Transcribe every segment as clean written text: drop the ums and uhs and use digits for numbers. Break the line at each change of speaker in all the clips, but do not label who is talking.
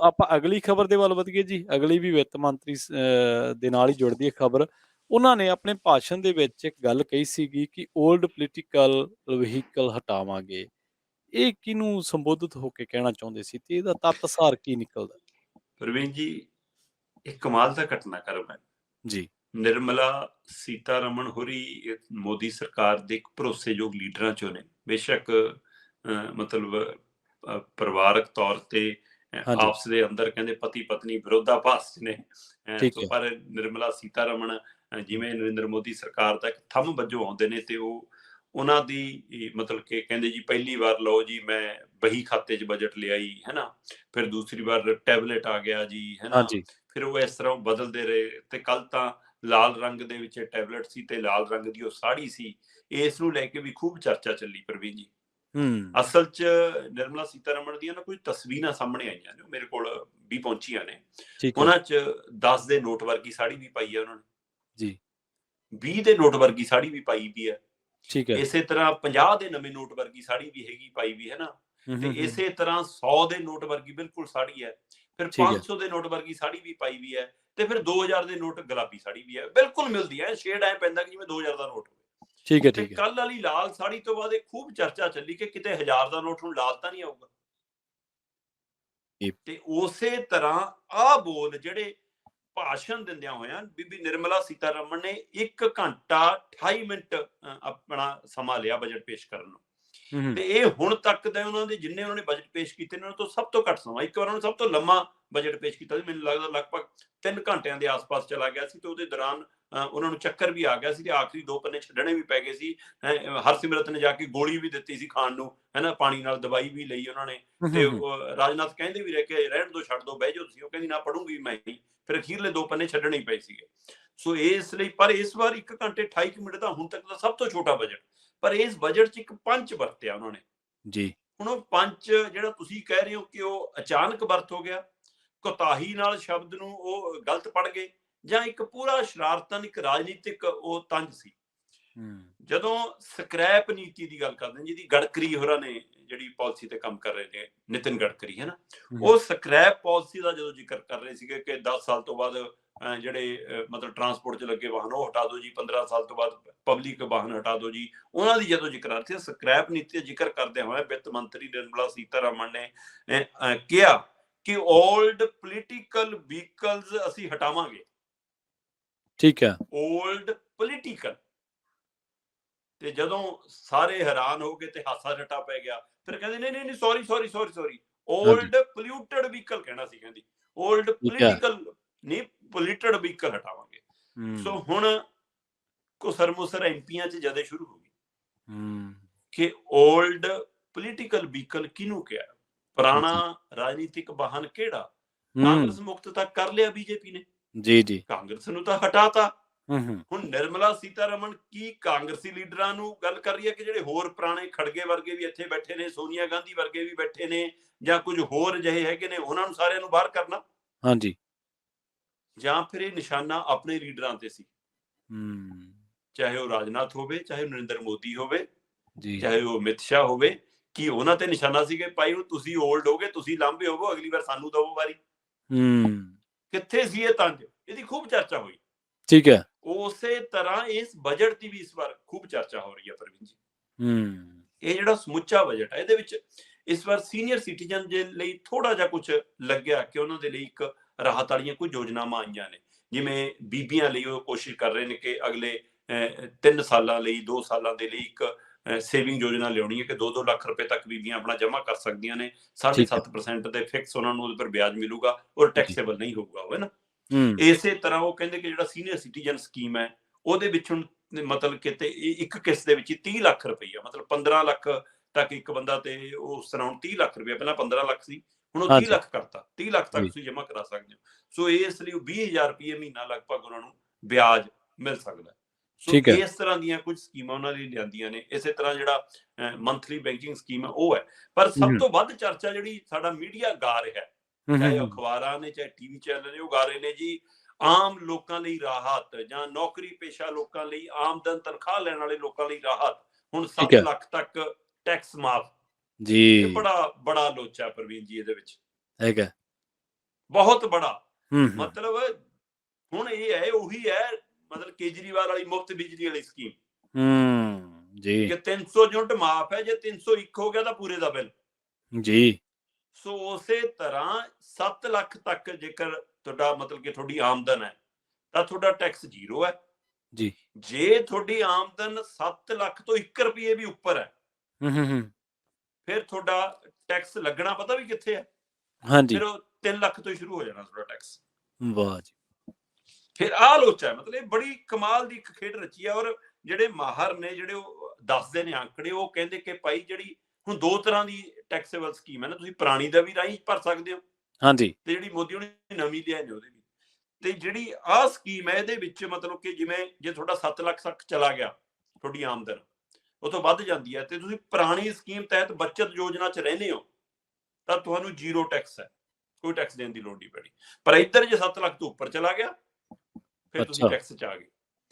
ਆਪਾਂ ਅਗਲੀ ਖਬਰ ਦੇ ਵੱਲ ਵਧੀਏ ਜੀ। ਅਗਲੀ ਵੀ ਵਿੱਤ ਮੰਤਰੀ ਦੇ ਨਾਲ ਹੀ ਜੁੜਦੀ ਹੈ ਖਬਰ। ਉਹਨਾਂ ਨੇ ਆਪਣੇ ਭਾਸ਼ਣ ਦੇ ਵਿੱਚ ਇੱਕ ਗੱਲ ਕਹੀ ਸੀਗੀ ਕਿ ਓਲਡ ਪੋਲੀਟੀਕਲ ਵਹੀਕਲ ਹਟਾਵਾਂਗੇ। ਇਹ ਕਿਹਨੂੰ ਸੰਬੋਧਿਤ ਹੋ ਕੇ ਕਹਿਣਾ ਚਾਹੁੰਦੇ ਸੀ ਤੇ ਇਹਦਾ ਤੱਤ-ਸਾਰ ਕੀ ਨਿਕਲਦਾ?
ਪ੍ਰਵੀਨ ਜੀ, ਇੱਕ ਕਮਾਲ ਦਾ ਘਟਨਾਕ੍ਰਮ ਹੈ
ਜੀ।
ਨਿਰਮਲਾ ਸੀਤਾਰਮਨ ਹੋਰੀ ਮੋਦੀ ਸਰਕਾਰ ਦੇ ਇੱਕ ਭਰੋਸੇਯੋਗ ਲੀਡਰਾਂ ਚੋਂ ਨੇ। ਬੇਸ਼ੱਕ ਮਤਲਬ ਪਰਿਵਾਰਕ ਤੌਰ ਤੇ ਆਪਸ ਦੇ ਅੰਦਰ ਕਹਿੰਦੇ ਪਤੀ ਪਤਨੀ ਵਿਰੋਧਾਭਾਸ ਨੇ, ਪਰ ਨਿਰਮਲਾ ਸੀਤਾਰਮਨ ਜਿਵੇਂ ਨਰਿੰਦਰ ਮੋਦੀ ਸਰਕਾਰ ਦਾ ਇੱਕ ਥੰਮ ਵਜੋਂ ਆਉਂਦੇ ਨੇ ਤੇ ਉਹਨਾਂ ਦੀ ਮਤਲਬ ਕਿ ਕਹਿੰਦੇ ਜੀ ਪਹਿਲੀ ਵਾਰ ਲਓ ਜੀ ਮੈਂ ਬਹੀ ਖਾਤੇ 'ਚ ਬਜਟ ਲਿਆਈ ਹੈ ਨਾ, ਫਿਰ ਦੂਸਰੀ ਵਾਰ ਟੈਬਲੇਟ ਆ ਗਿਆ ਜੀ ਹੈ ਨਾ, ਫਿਰ ਉਹ ਇਸ ਤਰ੍ਹਾਂ ਬਦਲਦੇ ਰਹੇ ਤੇ ਕੱਲ ਤਾਂ ਲਾਲ ਰੰਗ ਦੇ ਵਿੱਚ ਟੈਬਲੇਟ ਸੀ ਤੇ ਲਾਲ ਰੰਗ ਦੀ ਉਹ ਸਾੜੀ ਸੀ। ਇਸ ਨੂੰ ਲੈ ਕੇ ਵੀ ਖੂਬ ਚਰਚਾ ਚੱਲੀ ਪ੍ਰਵੀਨ ਜੀ। ਅਸਲ 'ਚ ਨਿਰਮਲਾ ਸੀਤਾਰਮਨ ਦੀਆਂ ਨਾ ਕੁਝ ਤਸਵੀਰਾਂ ਸਾਹਮਣੇ ਆਈਆਂ ਨੇ, ਮੇਰੇ ਕੋਲ ਵੀ ਪਹੁੰਚੀਆਂ ਨੇ। ਉਹਨਾਂ 'ਚ 10 ਦੇ ਨੋਟ ਵਰਗੀ ਸਾੜੀ ਵੀ ਪਾਈ ਹੈ ਉਹਨਾਂ ਨੇ ਜੀ, 20 ਦੇ ਨੋਟ ਵਰਗੀ ਸਾੜੀ ਵੀ ਪਾਈ ਵੀ ਹੈ, ਇਸੇ ਤਰ੍ਹਾਂ 50 ਦੇ ਨਵੇਂ ਨੋਟ ਵਰਗੀ ਸਾੜੀ ਵੀ ਹੈਗੀ ਪਾਈ ਵੀ ਹੈ ਨਾ, ਤੇ ਇਸੇ ਤਰ੍ਹਾਂ 100 ਦੇ ਨੋਟ ਵਰਗੀ ਬਿਲਕੁਲ ਸਾੜੀ ਹੈ, ਫਿਰ 500 ਦੇ ਨੋਟ ਵਰਗੀ ਸਾੜੀ ਵੀ ਪਾਈ ਵੀ ਹੈ, ਤੇ ਫਿਰ 2000 ਦੇ ਨੋਟ ਗੁਲਾਬੀ ਸਾੜੀ ਵੀ ਹੈ, ਬਿਲਕੁਲ ਮਿਲਦੀ ਹੈ, ਸ਼ੇਡ ਐ ਪੈਂਦਾ ਕਿ ਜਿਵੇਂ 2000 ਦਾ ਨੋਟ ਹੋਵੇ। ਤੇ ਕੱਲ ਵਾਲੀ ਲਾਲ ਸਾੜੀ ਤੋਂ ਬਾਅਦ ਇਹ ਖੂਬ ਚਰਚਾ ਚੱਲੀ ਕਿ ਕਿਤੇ 1000 ਦਾ ਨੋਟ ਹੁਣ ਲਾਲ ਤਾਂ ਨਹੀਂ ਆਊਗਾ। ਤੇ ਉਸੇ ਤਰ੍ਹਾਂ ਆਹ ਬੋਲ ਜਿਹੜੇ ਭਾਸ਼ਣ ਦਿੰਦਿਆਂ ਹੋਇਆਂ ਬੀਬੀ ਨਿਰਮਲਾ ਸੀਤਾਰਮਨ ਨੇ 1 ਘੰਟਾ 28 ਮਿੰਟ ਆਪਣਾ ਸਮਾਂ ਲਿਆ ਬਜਟ ਪੇਸ਼ ਕਰਨ ਨੂੰ, ਤੇ ਇਹ ਹੁਣ ਤੱਕ ਦੇ ਉਹਨਾਂ ਦੇ ਜਿੰਨੇ ਉਹਨਾਂ ਨੇ ਬਜਟ ਪੇਸ਼ ਕੀਤੇ ਉਹਨਾਂ ਤੋਂ ਸਭ ਤੋਂ ਘੱਟ ਸਮਾਂ। ਇੱਕ ਵਾਰ ਉਹਨਾਂ ਨੇ ਸਭ ਤੋਂ ਲੰਮਾ ਬਜਟ ਪੇਸ਼ ਕੀਤਾ ਸੀ, ਮੈਨੂੰ ਲੱਗਦਾ ਲਗਭਗ 3 ਘੰਟਿਆਂ ਦੇ ਆਸ-ਪਾਸ ਚਲਾ ਗਿਆ ਸੀ, ਤੇ ਉਹਦੇ ਦੌਰਾਨ ਉਹਨਾਂ ਨੂੰ ਚੱਕਰ ਵੀ ਆ ਗਿਆ ਸੀ ਤੇ ਆਖਰੀ 2 ਪੰਨੇ ਛੱਡਣੇ ਵੀ ਪੈ ਗਏ ਸੀ। ਹਰਸਿਮਰਤ ਨੇ ਜਾ ਕੇ ਗੋਲੀ ਵੀ ਦਿੱਤੀ ਸੀ ਖਾਣ ਨੂੰ ਹੈ ਨਾ, ਪਾਣੀ ਨਾਲ ਦਵਾਈ ਵੀ ਲਈ ਉਹਨਾਂ ਨੇ, ਤੇ ਰਾਜਨਾਥ ਕਹਿੰਦੇ ਵੀ ਰਹੇ ਕਿ ਰਹਿਣ ਦੋ, ਛੱਡ ਦੋ, ਬਹਿ ਜਾਓ ਤੁਸੀਂ, ਉਹ ਕਹਿੰਦੀ ਨਾ ਪੜੂੰਗੀ ਮੈਂ ਹੀ, ਫਿਰ ਅਖੀਰਲੇ 2 ਪੰਨੇ ਛੱਡਣੇ ਹੀ ਪਏ ਸੀਗੇ। ਸੋ ਇਸ ਲਈ ਪਰ ਇਸ ਵਾਰ 1 ਘੰਟੇ 28 ਮਿੰਟ ਦਾ ਹੁਣ ਤੱਕ ਦਾ ਸਭ ਤੋਂ ਛੋਟਾ ਬਜਟ, ਪਰ ਇਸ ਬਜਟ 'ਚ ਇੱਕ ਪੰਚ ਵਰਤਿਆ ਉਹਨਾਂ ਨੇ ਜੀ। ਹੁਣ ਉਹ ਪੰਚ ਜਿਹੜਾ ਤੁਸੀਂ ਕਹਿ ਰਹੇ ਹੋ ਕਿ ਉਹ ਅਚਾਨਕ ਵਰਤ ਹੋ ਗਿਆ, ਕੋਤਾਹੀ ਨਾਲ ਸ਼ਬਦ ਨੂੰ ਉਹ ਗਲਤ ਪੜ ਗਏ, ਜਾਂ ਇੱਕ ਪੂਰਾ ਸ਼ਰਾਰਤਨ ਇੱਕ ਰਾਜਨੀਤਿਕ ਉਹ ਤੰਜ ਸੀ। ਜਦੋਂ ਸਕ੍ਰੈਪ ਨੀਤੀ ਦੀ ਗੱਲ ਕਰਦੇ ਜਿਹਦੀ ਗਡਕਰੀ ਹੋਰਾਂ ਨੇ ਜਿਹੜੀ ਪਾਲਿਸੀ ਤੇ ਕੰਮ ਕਰ ਰਹੇ ਨੇ, ਨਿਤਿਨ ਗਡਕਰੀ ਹੈ ਨਾ, ਉਹ ਸਕ੍ਰੈਪ ਪਾਲਿਸੀ ਦਾ ਜਦੋਂ ਜ਼ਿਕਰ ਕਰ ਰਹੇ ਸੀਗੇ ਕਿ 10 ਸਾਲ ਤੋਂ ਬਾਅਦ ਜਿਹੜੇ ਮਤਲਬ ਟਰਾਂਸਪੋਰਟ 'ਚ ਲੱਗੇ ਵਾਹਨ ਉਹ ਹਟਾ ਦਿਓ ਜੀ, 15 ਸਾਲ ਤੋਂ ਬਾਅਦ ਪਬਲਿਕ ਵਾਹਨ ਹਟਾ ਦਿਓ ਜੀ, ਉਹਨਾਂ ਦੀ ਜਦੋਂ ਜ਼ਿਕਰ ਆ ਰਿਹਾ, ਸਕ੍ਰੈਪ ਨੀਤੀ ਦਾ ਜ਼ਿਕਰ ਕਰਦੇ ਹੋਏ ਵਿੱਤ ਮੰਤਰੀ ਨਿਰਮਲਾ ਸੀਤਾਰਮਨ ਨੇ ਕਿਹਾ ਕਿ ਓਲਡ ਪੋਲੀਟੀਕਲ ਵਹੀਕਲਸ ਅਸੀਂ ਹਟਾਵਾਂਗੇ। ਠੀਕ ਹੈ, ਓਲਡ ਪੋਲੀਟੀਕਲ। ਤੇ ਜਦੋਂ ਸਾਰੇ ਹੈਰਾਨ ਹੋ ਗਏ ਤੇ ਹਾਸਾ ਰੱਟਾ ਪੈ ਗਿਆ, ਫਿਰ ਕਹਿੰਦੇ ਨਹੀਂ ਸੌਰੀ ਓਲਡ ਪੋਲਿਊਟਡ ਵਹੀਕਲ ਕਹਿਣਾ ਸੀ, ਕਹਿੰਦੀ ਓਲਡ ਪੋਲੀਟੀਕਲ ਨਹੀਂ, ਪੋਲਿਊਟਡ ਵਹੀਕਲ ਹਟਾਵਾਂਗੇ। ਸੋ ਹੁਣ ਘੁਸਰ-ਮੁਸਰ ਐਮਪੀਆਂ 'ਚ ਜਦੇ ਸ਼ੁਰੂ ਹੋ ਗਈ ਕਿ ਓਲਡ ਪੋਲੀਟੀਕਲ ਵਹੀਕਲ ਕਿਹਨੂੰ ਕਿਹਾ, ਪੁਰਾਣਾ ਰਾਜਨੀਤਿਕ ਵਾਹਨ ਕਿਹੜਾ? ਕਾਂਗਰਸ ਮੁਕਤ ਤਾਂ ਕਰ ਲਿਆ ਬੀਜੇਪੀ ਨੇ ਜੀ, ਕਾਂਗਰਸ ਨੂੰ ਤਾਂ ਹਟਾਤਾ। ਹੁਣ ਨਿਰਮਲਾ ਸੀਤਾਰਮਨ ਕੀ ਕਾਂਗਰਸੀ ਲੀਡਰਾਂ ਨੂੰ ਗੱਲ ਕਰ ਰਹੀ ਹੈ ਕਿ ਜਿਹੜੇ ਹੋਰ ਪੁਰਾਣੇ ਖੜਗੇ ਵਰਗੇ ਵੀ ਇੱਥੇ ਬੈਠੇ ਨੇ, ਸੋਨੀਆ ਗਾਂਧੀ ਵਰਗੇ ਵੀ ਬੈਠੇ ਨੇ, ਜਾਂ ਕੁਝ ਹੋਰ ਅਜਿਹੇ ਹੈਗੇ ਨੇ, ਉਹਨਾਂ ਨੂੰ ਸਾਰਿਆਂ ਨੂੰ ਬਾਹਰ ਕਰਨਾ? ਹਾਂਜੀ, ਜਾਂ ਫਿਰ ਇਹ ਨਿਸ਼ਾਨਾ ਆਪਣੇ ਲੀਡਰਾਂ ਤੇ ਸੀ, ਚਾਹੇ ਉਹ ਰਾਜਨਾਥ ਹੋਵੇ, ਚਾਹੇ ਉਹ ਨਰਿੰਦਰ ਮੋਦੀ ਹੋਵੇ, ਚਾਹੇ ਉਹ ਅਮਿਤ ਸ਼ਾਹ ਹੋਵੇ, ਕੀ ਉਹਨਾਂ ਤੇ ਨਿਸ਼ਾਨਾ ਸੀ ਕਿ ਭਾਈ ਤੁਸੀਂ ਓਲਡ ਹੋ ਗਏ, ਤੁਸੀਂ ਲਾਂਭੇ ਹੋਵੋ, ਅਗਲੀ ਵਾਰ ਸਾਨੂੰ ਦਵੋ ਵਾਰੀ? ਕਿੱਥੇ ਸੀ ਇਹ ਤੰਜ? ਇਹਦੀ ਖੂਬ ਚਰਚਾ ਹੋਈ। ਠੀਕ ਹੈ, ਉਸੇ ਤਰ੍ਹਾਂ ਇਸ ਬਜਟ ਦੀ ਵੀ ਇਸ ਵਾਰ ਖੂਬ ਚਰਚਾ ਹੋ ਰਹੀ ਹੈ ਪ੍ਰਵੀਨ ਜੀ। ਇਹ ਜਿਹੜਾ ਸਮੁੱਚਾ ਬਜਟ ਹੈ, ਇਹਦੇ ਵਿੱਚ ਇਸ ਵਾਰ ਸੀਨੀਅਰ ਸਿਟੀਜ਼ਨ ਦੇ ਲਈ ਥੋੜਾ ਜਿਹਾ ਕੁਝ ਲੱਗਿਆ ਕਿ ਉਹਨਾਂ ਦੇ ਲਈ ਇੱਕ ਰਾਹਤ ਵਾਲੀਆਂ ਕੁਝ ਯੋਜਨਾਵਾਂ ਆਈਆਂ ਨੇ, ਜਿਵੇਂ ਬੀਬੀਆਂ ਲਈ ਉਹ ਕੋਸ਼ਿਸ਼ ਕਰ ਰਹੇ ਨੇ ਕਿ ਅਗਲੇ 3 ਸਾਲਾਂ ਲਈ, 2 ਸਾਲਾਂ ਦੇ ਲਈ ਇੱਕ ਸੇਵਿੰਗ ਯੋਜਨਾ ਲਿਆਉਣੀ ਹੈ ਕਿ 2-2 ਲੱਖ ਰੁਪਏ ਤੱਕ ਬੀਬੀਆਂ ਆਪਣਾ ਜਮ੍ਹਾਂ ਕਰ ਸਕਦੀਆਂ ਨੇ, 7.5% ਦੇ ਫਿਕਸ ਉਹਨਾਂ ਨੂੰ ਉਹਦੇ ਪਰ ਵਿਆਜ ਮਿਲੂਗਾ ਔਰ ਟੈਕਸੇਬਲ ਨਹੀਂ ਹੋਊਗਾ ਉਹ, ਹੈ ਨਾ। ਇਸੇ ਤਰ੍ਹਾਂ ਉਹ ਕਹਿੰਦੇ ਕਿ ਜਿਹੜਾ ਸੀਨੀਅਰ ਸਿਟੀਜ਼ਨ ਸਕੀਮ ਹੈ ਉਹਦੇ ਵਿੱਚ ਹੁਣ ਮਤਲਬ ਕਿ ਇੱਕ ਕਿਸ਼ਤ ਦੇ ਵਿੱਚ 30 ਲੱਖ ਰੁਪਈਆ, ਮਤਲਬ 15 ਲੱਖ ਤੱਕ ਇੱਕ ਬੰਦਾ, ਤੇ ਉਸ ਤਰ੍ਹਾਂ 30 ਲੱਖ ਰੁਪਇਆ, ਪਹਿਲਾਂ 15 ਲੱਖ ਸੀ, ਹੁਣ ਉਹ 30 ਲੱਖ ਕਰਤਾ, 30 ਲੱਖ ਤੱਕ ਤੁਸੀਂ ਜਮ੍ਹਾਂ ਕਰਾ ਸਕਦੇ ਹੋ। ਸੋ ਇਸ ਲਈ 20,000 ਰੁਪਏ ਮਹੀਨਾ ਲਗਭਗ ਉਹਨਾਂ ਨੂੰ ਵਿਆਜ ਮਿਲ ਸਕਦਾ। ਸੋ ਇਸ ਤਰ੍ਹਾਂ ਦੀਆਂ ਕੁਝ ਸਕੀਮਾਂ ਉਹਨਾਂ ਲਈ ਲਿਆਂਦੀਆਂ ਨੇ। ਇਸੇ ਤਰ੍ਹਾਂ ਜਿਹੜਾ ਮੰਥਲੀ ਬੈਂਕਿੰਗ ਸਕੀਮ ਹੈ ਉਹ ਹੈ, ਪਰ ਸਭ ਤੋਂ ਵੱਧ ਚਰਚਾ ਜਿਹੜੀ ਸਾਡਾ ਮੀਡੀਆ ਗਾ ਰਿਹਾ, ਚਾਹੇ ਅਖਬਾਰਾਂ ਨੇ ਚਾਹੇ ਟੀਵੀ ਚੈਨਲ ਨੇ, ਉਹ ਗਾ ਰਹੇ ਨੇ ਜੀ ਆਮ ਲੋਕਾਂ ਲਈ ਰਾਹਤ, ਜਾਂ ਨੌਕਰੀ ਪੇਸ਼ਾ ਲੋਕਾਂ ਲਈ, ਆਮਦਨ ਤਨਖਾਹ ਲੈਣ ਵਾਲੇ ਲੋਕਾਂ ਲਈ ਰਾਹਤ, ਹੁਣ 7 ਲੱਖ ਤੱਕ ਟੈਕਸ ਮਾਫ ਜੀ। ਇਹ ਬੜਾ ਲੋਚਾ ਪ੍ਰਵੀਨ ਜੀ ਇਹਦੇ ਵਿੱਚ ਹੈਗਾ। ਬਹੁਤ ਬੜਾ।
ਹੂੰ,
ਮਤਲਬ ਹੁਣ ਇਹ ਹੈ, ਉਹੀ ਹੈ ਮਤਲਬ ਕੇਜਰੀਵਾਲ ਵਾਲੀ ਮੁਫਤ ਬਿਜਲੀ ਵਾਲੀ ਸਕੀਮ
ਜੀ,
ਕਿ 300 ਯੂਨਿਟ ਮਾਫ ਹੈ, ਜੇ 301 ਹੋ ਗਿਆ ਤਾਂ ਪੂਰੇ ਦਾ ਬਿੱਲ।
ਜੀ,
ਸੋ ਉਸੇ ਤਰ੍ਹਾਂ 7 ਲੱਖ ਤੱਕ ਜੇਕਰ ਤੁਹਾਡਾ ਮਤਲਬ ਕਿ ਤੁਹਾਡੀ ਆਮਦਨ ਹੈ ਤਾਂ ਤੁਹਾਡਾ ਟੈਕਸ ਜ਼ੀਰੋ ਹੈ।
ਜੀ।
ਜੇ ਤੁਹਾਡੀ ਆਮਦਨ 7 ਲੱਖ ਤੋਂ 1 ਰੁਪਏ ਵੀ ਉੱਪਰ ਹੈ,
ਹੂੰ।
ਫਿਰ ਤੁਹਾਡਾ ਟੈਕਸ ਲੱਗਣਾ ਪਤਾ ਵੀ ਕਿੱਥੇ ਹੈ?
ਹਾਂਜੀ।
ਫਿਰ ਉਹ 3 ਲੱਖ ਤੋਂ ਹੀ ਸ਼ੁਰੂ ਹੋ ਜਾਣਾ ਤੁਹਾਡਾ ਟੈਕਸ।
ਵਾਹ ਜੀ!
ਫਿਰ ਆਹ ਲੋਚਾ ਹੈ, ਮਤਲਬ ਇਹ ਬੜੀ ਕਮਾਲ ਦੀ ਇੱਕ ਖੇਡ ਰਚੀ ਹੈ। ਔਰ ਜਿਹੜੇ ਮਾਹਰ ਨੇ, ਜਿਹੜੇ ਉਹ ਦੱਸਦੇ ਨੇ ਆંકੜੇ, ਉਹ ਕਹਿੰਦੇ ਕਿ ਭਾਈ ਜਿਹੜੀ ਹੁਣ 2 ਤਰ੍ਹਾਂ ਦੀ ਟੈਕਸੇਬਲ ਸਕੀਮ ਹੈ ਨਾ, ਤੁਸੀਂ ਪੁਰਾਣੀ ਦਾ ਵੀ ਰਾਹੀਂ ਭਰ ਸਕਦੇ ਹੋ
ਹਾਂਜੀ।
ਤੇ ਜਿਹੜੀ ਮੋਦੀ ਨੇ ਨਵੀਂ ਲਿਆਈ ਨੇ ਉਹਦੇ ਵੀ। ਤੇ ਜਿਹੜੀ ਆਹ ਸਕੀਮ ਹੈ, ਇਹਦੇ ਵਿੱਚ ਮਤਲਬ ਕਿ ਜਿਵੇਂ ਜੇ ਤੁਹਾਡਾ 7 ਲੱਖ ਤੱਕ ਚਲਾ ਗਿਆ ਤੁਹਾਡੀ ਆਮਦਨ, ਉਹ ਤੋਂ ਵੱਧ ਜਾਂਦੀ ਹੈ, ਤੇ ਤੁਸੀਂ ਪੁਰਾਣੀ ਸਕੀਮ ਤਹਿਤ ਬੱਚਤ ਯੋਜਨਾ 'ਚ ਰਹਿੰਦੇ ਹੋ ਤਾਂ ਤੁਹਾਨੂੰ ਜ਼ੀਰੋ ਟੈਕਸ ਹੈ, ਕੋਈ ਟੈਕਸ ਦੇਣ ਦੀ ਲੋੜ ਨਹੀਂ ਪੈਣੀ। ਪਰ ਇੱਧਰ ਜੇ 7 ਲੱਖ ਤੋਂ ਉੱਪਰ ਚਲਾ ਗਿਆ ਫਿਰ ਤੁਸੀਂ
ਅੱਛਾ।
ਟੈਕਸ 'ਚ ਆ ਗਏ।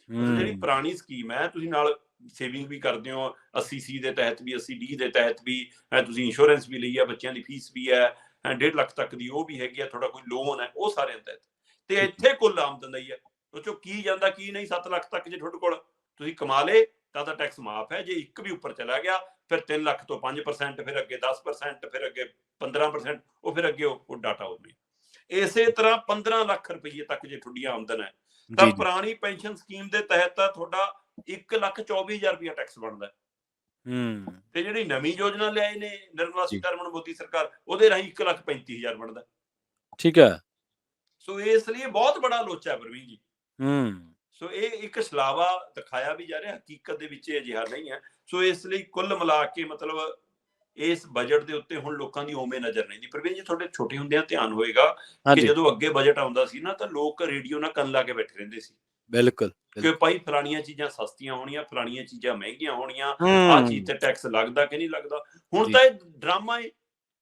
ਮਤਲਬ ਜਿਹੜੀ
ਹੂੰ,
ਪੁਰਾਣੀ ਸਕੀਮ ਹੈ, ਤੁਸੀਂ ਨਾਲ ਸੇਵਿੰਗ ਵੀ ਕਰਦੇ ਹੋ, 80C ਦੇ ਤਹਿਤ ਵੀ, 80D ਦੇ ਤਹਿਤ ਵੀ, ਤੁਸੀਂ ਇੰਸ਼ੋਰੈਂਸ ਵੀ ਲਈ ਹੈ, ਬੱਚਿਆਂ ਦੀ ਫੀਸ ਵੀ ਹੈ, 1.5 ਲੱਖ ਤੱਕ ਦੀ ਉਹ ਵੀ ਹੈਗੀ ਹੈ, ਤੁਹਾਡਾ ਕੋਈ ਲੋਨ ਹੈ, ਉਹ ਸਾਰਿਆਂ ਤਹਿਤ। ਤੇ
ਠੀਕ ਹੈ।
ਇੱਥੇ ਕੁੱਲ ਆਮਦਨ ਦਾ ਹੀ ਹੈ, ਉਹ 'ਚੋਂ ਕੀ ਜਾਂਦਾ ਕੀ ਨਹੀਂ। 7 ਲੱਖ ਤੱਕ ਜੇ ਤੁਹਾਡੇ ਕੋਲ ਤੁਸੀਂ ਕਮਾ ਲੇ ਤਾਂ ਟੈਕਸ ਮਾਫ ਹੈ, ਜੇ ਇੱਕ ਵੀ ਉੱਪਰ ਚਲਾ ਗਿਆ ਫਿਰ 3 ਲੱਖ ਤੋਂ 5%, ਫਿਰ ਅੱਗੇ 10%, ਫਿਰ ਅੱਗੇ 15%, ਉਹ ਫਿਰ ਅੱਗੇ ਉਹ ਡਾਟਾ ਹੋਵੇ। ਇਸੇ ਤਰ੍ਹਾਂ 15 ਲੱਖ ਰੁਪਏ ਤੱਕ ਜੇ ਤੁਹਾਡੀ ਆਮਦਨ ਹੈ ਤਾਂ
ਜੀ, ਜੀ।
ਪੁਰਾਣੀ ਪੈਨਸ਼ਨ ਸਕੀਮ ਦੇ ਤਹਿਤ ਤਾਂ ਤੁਹਾਡਾ 1,24,000 ਰੁਪਇਆ ਟੈਕਸ ਬਣਦਾ।
ਹੂੰ,
ਤੇ ਜਿਹੜੀ ਨਵੀਂ ਯੋਜਨਾ ਲਿਆਏ ਨੇ ਨਿਰਮਲਾ
ਜੀ।
ਸੀਤਾਰਮਣ ਮੋਦੀ ਸਰਕਾਰ, ਉਹਦੇ ਰਾਹੀਂ 1,35,000 ਬਣਦਾ।
ਠੀਕ ਹੈ।
ਸੋ ਇਸ ਲਈ ਬਹੁਤ ਬੜਾ ਲੋਚਾ ਹੈ ਪ੍ਰਵੀਨ ਜੀ।
ਹੂੰ,
ਸੋ ਇਹ ਇੱਕ ਛਲਾਵਾ ਦਿਖਾਇਆ ਵੀ ਜਾ ਰਿਹਾ, ਹਕੀਕਤ ਦੇ ਵਿੱਚ ਇਹ ਅਜਿਹਾ ਨਹੀਂ ਹੈ। ਸੋ ਇਸ ਲਈ ਕੁੱਲ ਮਿਲਾ ਕੇ ਮਤਲਬ ਇਸ ਬਜਟ ਦੇ ਉੱਤੇ ਹੁਣ ਲੋਕਾਂ ਦੀ ਉਵੇਂ ਨਜ਼ਰ ਨਹੀਂ ਦੀ। ਪ੍ਰਵੀਨ ਜੀ, ਤੁਹਾਡੇ ਛੋਟੇ ਹੁੰਦਿਆਂ ਧਿਆਨ ਹੋਏਗਾ ਕਿ
ਹਾਂਜੀ।
ਜਦੋਂ ਅੱਗੇ ਬਜਟ ਆਉਂਦਾ ਸੀ ਨਾ ਤਾਂ ਲੋਕ ਰੇਡੀਓ ਨਾਲ ਕੰਨ ਲਾ ਕੇ ਬੈਠੇ ਰਹਿੰਦੇ ਸੀ
ਬਿਲਕੁਲ,
ਕਿ
ਬਿਲਕੁਲ।
ਭਾਈ ਫਲਾਣੀਆਂ ਚੀਜ਼ਾਂ ਸਸਤੀਆਂ ਹੋਣੀਆਂ, ਫਲਾਣੀਆਂ ਚੀਜ਼ਾਂ ਮਹਿੰਗੀਆਂ ਹੋਣੀਆਂ, ਆਹ ਚੀਜ਼ ਤੇ
ਹੂੰ,
ਟੈਕਸ ਲੱਗਦਾ ਕਿ ਨਹੀਂ ਲੱਗਦਾ। ਹੁਣ
ਜੀ,
ਤਾਂ ਇਹ ਡਰਾਮਾ ਹੈ।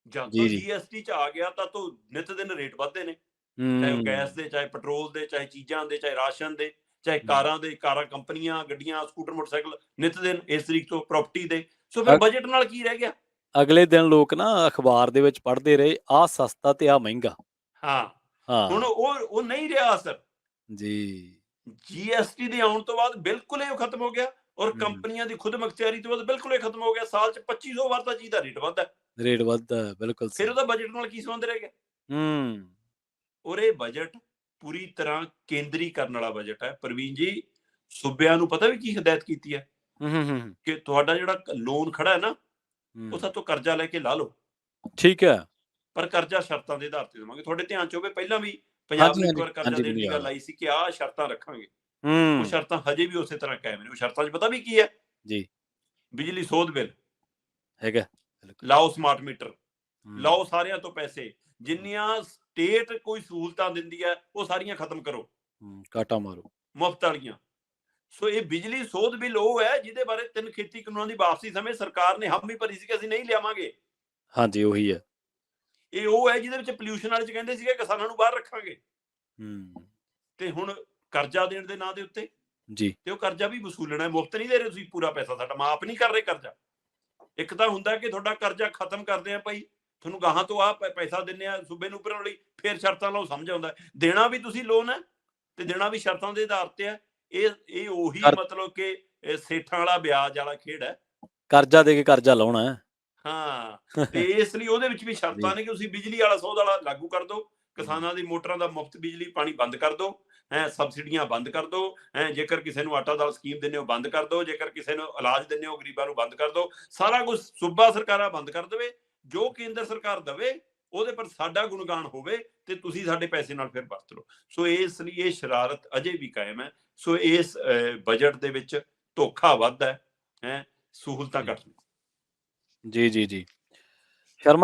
ਜਦ ਤੋਂ
ਜੀ, ਜੀ।
GST 'ਚ ਆ ਗਿਆ ਤਾਂ ਨਿਤ ਦਿਨ ਰੇਟ ਵੱਧਦੇ ਨੇ, ਚਾਹੇ ਉਹ ਗੈਸ
ਹੂੰ,
ਦੇ, ਚਾਹੇ ਪੈਟਰੋਲ ਦੇ, ਚਾਹੇ ਚੀਜ਼ਾਂ ਦੇ, ਚਾਹੇ ਰਾਸ਼ਨ ਦੇ, ਚਾਹੇ
ਹੂੰ।
ਕਾਰਾਂ ਦੇ, ਕਾਰਾਂ ਕੰਪਨੀਆਂ, ਗੱਡੀਆਂ, ਸਕੂਟਰ, ਮੋਟਰਸਾਈਕਲ, ਨਿਤ ਦਿਨ ਇਸ ਤਰੀਕ ਤੋਂ ਪ੍ਰਾਪਰਟੀ ਦੇ। ਸੋ ਫਿਰ
ਅ
ਬਜਟ ਨਾਲ ਕੀ ਰਹਿ ਗਿਆ?
ਅਗਲੇ ਦਿਨ ਲੋਕ ਨਾ ਅਖਬਾਰ ਦੇ ਵਿੱਚ ਪੜ੍ਹਦੇ ਰਹੇ, ਆਹ ਸਸਤਾ ਤੇ ਆਹ ਮਹਿੰਗਾ।
ਹਾਂ, ਹੁਣ
ਹਾਂ,
ਉਹ ਨਹੀਂ ਰਿਹਾ ਅਸਰ।
ਜੀ।
GST ਦੇ ਆਉਣ ਤੋਂ ਬਾਅਦ ਬਿਲਕੁਲ ਇਹ ਖਤਮ ਹੋ ਗਿਆ, ਔਰ
ਹੂੰ,
ਕੰਪਨੀਆਂ ਦੀ ਖੁਦ ਮੁਖਤਿਆਰੀ ਤੋਂ ਬਾਅਦ ਬਿਲਕੁਲ ਇਹ ਖਤਮ ਹੋ ਗਿਆ। ਸਾਲ 'ਚ 2500 ਵਾਰ ਤਾਂ ਚੀਜ਼ ਦਾ ਰੇਟ ਵੱਧਦਾ,
ਰੇਟ ਵੱਧਦਾ ਹੈ, ਬਿਲਕੁਲ
ਫਿਰ
ਸਹੀ।
ਉਹਦਾ ਬਜਟ ਨਾਲ ਕੀ ਸੰਬੰਧ ਰਹਿ ਗਿਆ?
ਹੂੰ,
ਔਰ ਇਹ ਬਜਟ ਪੂਰੀ ਤਰ੍ਹਾਂ ਕੇਂਦਰੀਕਰਨ ਵਾਲਾ ਬਜਟ ਹੈ ਪ੍ਰਵੀਨ ਜੀ। ਸੂਬਿਆਂ ਨੂੰ ਪਤਾ ਵੀ ਕੀ ਹਦਾਇਤ ਕੀਤੀ ਹੈ
ਹੂੰ।
ਕਿ ਤੁਹਾਡਾ ਜਿਹੜਾ ਲੋਨ ਖੜਾ ਹੈ ਨਾ, ਉਹ ਸਾਡੇ ਤੋਂ ਕਰਜ਼ਾ ਲੈ ਕੇ ਲਾ ਲਓ,
ਠੀਕ ਹੈ।
ਪਰ ਕਰਜ਼ਾ ਸ਼ਰਤਾਂ ਦੇ ਆਧਾਰ ਤੇ ਦੇਵਾਂਗੇ। ਤੁਹਾਡੇ ਧਿਆਨ 'ਚ ਹੋਵੇ ਪਹਿਲਾਂ ਵੀ ਪੰਜਾਬ
ਹਾਂਜੀ,
ਨੂੰ ਇੱਕ
ਹਾਂਜੀ,
ਵਾਰ ਕਰਜ਼ਾ
ਹਾਂਜੀ,
ਦੇਣ
ਮੈਨੂੰ
ਦੀ
ਯਾਦ
ਗੱਲ
ਆ।
ਆਈ ਸੀ ਕਿ ਆਹ ਸ਼ਰਤਾਂ ਰੱਖਾਂਗੇ। ਉਹ
ਹੂੰ,
ਸ਼ਰਤਾਂ ਹਜੇ ਵੀ ਉਸੇ ਤਰ੍ਹਾਂ ਕਾਇਮ ਨੇ। ਉਹ ਸ਼ਰਤਾਂ 'ਚ ਪਤਾ ਵੀ ਕੀ ਹੈ?
ਜੀ,
ਬਿਜਲੀ ਸੋਧ ਬਿੱਲ
ਹੈਗਾ, ਬਿਲਕੁਲ।
ਲਾਓ, ਸਮਾਰਟ ਮੀਟਰ
ਹੂੰ,
ਲਾਓ, ਸਾਰਿਆਂ ਤੋਂ ਪੈਸੇ, ਜਿੰਨੀਆਂ ਸਟੇਟ ਕੋਈ ਸਹੂਲਤਾਂ ਦਿੰਦੀ ਹੈ ਉਹ ਸਾਰੀਆਂ ਖਤਮ ਕਰੋ,
ਕਾਟਾ ਮਾਰੋ।
ਮੁਫਤ ਵਾਲੀਆਂ। ਸੋ ਇਹ ਬਿਜਲੀ ਸੋਧ ਬਿੱਲ ਉਹ ਹੈ ਜਿਹਦੇ ਬਾਰੇ 3 ਖੇਤੀ ਕਾਨੂੰਨਾਂ ਦੀ ਵਾਪਸੀ ਸਮੇਂ ਸਰਕਾਰ ਨੇ ਹਾਮੀ ਭਰੀ ਸੀ ਕਿ ਅਸੀਂ ਨਹੀਂ ਲਿਆਵਾਂਗੇ।
ਹਾਂਜੀ, ਉਹੀ ਹੈ।
ਇਹ ਉਹ ਹੈ ਜਿਹਦੇ ਵਿੱਚ ਪੋਲਿਊਸ਼ਨ ਵਾਲੇ 'ਚ ਕਹਿੰਦੇ ਸੀਗੇ ਕਿਸਾਨਾਂ ਨੂੰ ਬਾਹਰ ਰੱਖਾਂਗੇ।
ਹੂੰ,
ਤੇ ਹੁਣ ਕਰਜ਼ਾ ਦੇਣ ਦੇ ਨਾਂ ਦੇ ਉੱਤੇ,
ਜੀ,
ਤੇ ਉਹ ਕਰਜ਼ਾ ਵੀ ਵਸੂਲਣਾ, ਮੁਫਤ ਨਹੀਂ ਦੇ ਰਹੇ ਤੁਸੀਂ। ਪੂਰਾ ਪੈਸਾ ਸਾਡਾ ਮਾਫ ਨਹੀਂ ਕਰ ਰਹੇ ਕਰਜ਼ਾ। ਇੱਕ ਤਾਂ ਹੁੰਦਾ ਕਿ ਤੁਹਾਡਾ ਕਰਜ਼ਾ ਖਤਮ ਕਰਦੇ ਆ ਭਾਈ, ਤੁਹਾਨੂੰ ਗਾਹਾਂ ਤੋਂ ਆਹ ਪੈਸਾ ਦਿੰਨੇ ਆ ਸੂਬੇ ਨੂੰ ਭਰਨ ਲਈ, ਫਿਰ ਸ਼ਰਤਾਂ ਲਾਓ, ਸਮਝ ਆਉਂਦਾ। ਦੇਣਾ ਵੀ ਤੁਸੀਂ ਲੋਨ ਹੈ ਤੇ ਦੇਣਾ ਵੀ ਸ਼ਰਤਾਂ ਦੇ ਆਧਾਰ ਤੇ ਹੈ। ਇਹ ਉਹੀ
ਕਰ
ਮਤਲਬ ਕਿ ਸੇਠਾਂ ਵਾਲਾ ਵਿਆਜ ਵਾਲਾ ਖੇਡ ਹੈ।
ਕਰਜ਼ਾ ਦੇ ਕੇ ਕਰਜ਼ਾ ਲਾਉਣਾ ਹੈ।
ਹਾਂ, ਤੇ ਇਸ ਲਈ ਉਹਦੇ ਵਿੱਚ ਵੀ
ਜੀ,
ਸ਼ਰਤਾਂ ਨੇ ਕਿ ਤੁਸੀਂ ਬਿਜਲੀ ਵਾਲਾ ਸੋਧ ਵਾਲਾ ਲਾਗੂ ਕਰ ਦਿਓ,
ਹੂੰ,
ਕਿਸਾਨਾਂ ਦੀ ਮੋਟਰਾਂ ਦਾ ਮੁਫਤ ਬਿਜਲੀ ਪਾਣੀ ਬੰਦ ਕਰ ਦਿਓ, ਸਬਸਿਡੀਆਂ ਬੰਦ ਕਰ ਦਿਓ, ਜੇਕਰ ਕਿਸੇ ਨੂੰ ਆਟਾ ਦਾਲ ਸਕੀਮ ਦਿੰਦੇ ਹੋ ਬੰਦ ਕਰ ਦਿਓ, ਜੇਕਰ ਕਿਸੇ ਨੂੰ ਇਲਾਜ ਦਿੰਦੇ ਹੋ ਗਰੀਬਾਂ ਨੂੰ ਬੰਦ ਕਰ ਦਿਓ। ਸਾਰਾ ਕੁਝ ਸੂਬਾ ਸਰਕਾਰਾਂ ਬੰਦ ਕਰ ਦੇਵੇ, ਜੋ ਕੇਂਦਰ ਸਰਕਾਰ ਦੇਵੇ ਉਹਦੇ ਪਰ ਸਾਡਾ ਗੁਣਗਾਨ ਹੋਵੇ ਤੇ ਤੁਸੀਂ ਸਾਡੇ ਪੈਸੇ ਨਾਲ ਫਿਰ ਵਰਤ ਲਓ। ਸੋ ਇਸ ਲਈ ਇਹ ਸ਼ਰਾਰਤ ਅਜੇ ਵੀ ਕਾਇਮ ਹੈ। ਸੋ ਇਸ ਬਜਟ ਦੇ ਵਿੱਚ ਧੋਖਾ ਵੱਧ ਹੈ, ਸਹੂਲਤਾਂ
ਜੀ,
ਘੱਟ ਨੇ।
ਜੀ, ਜੀ, ਜੀ।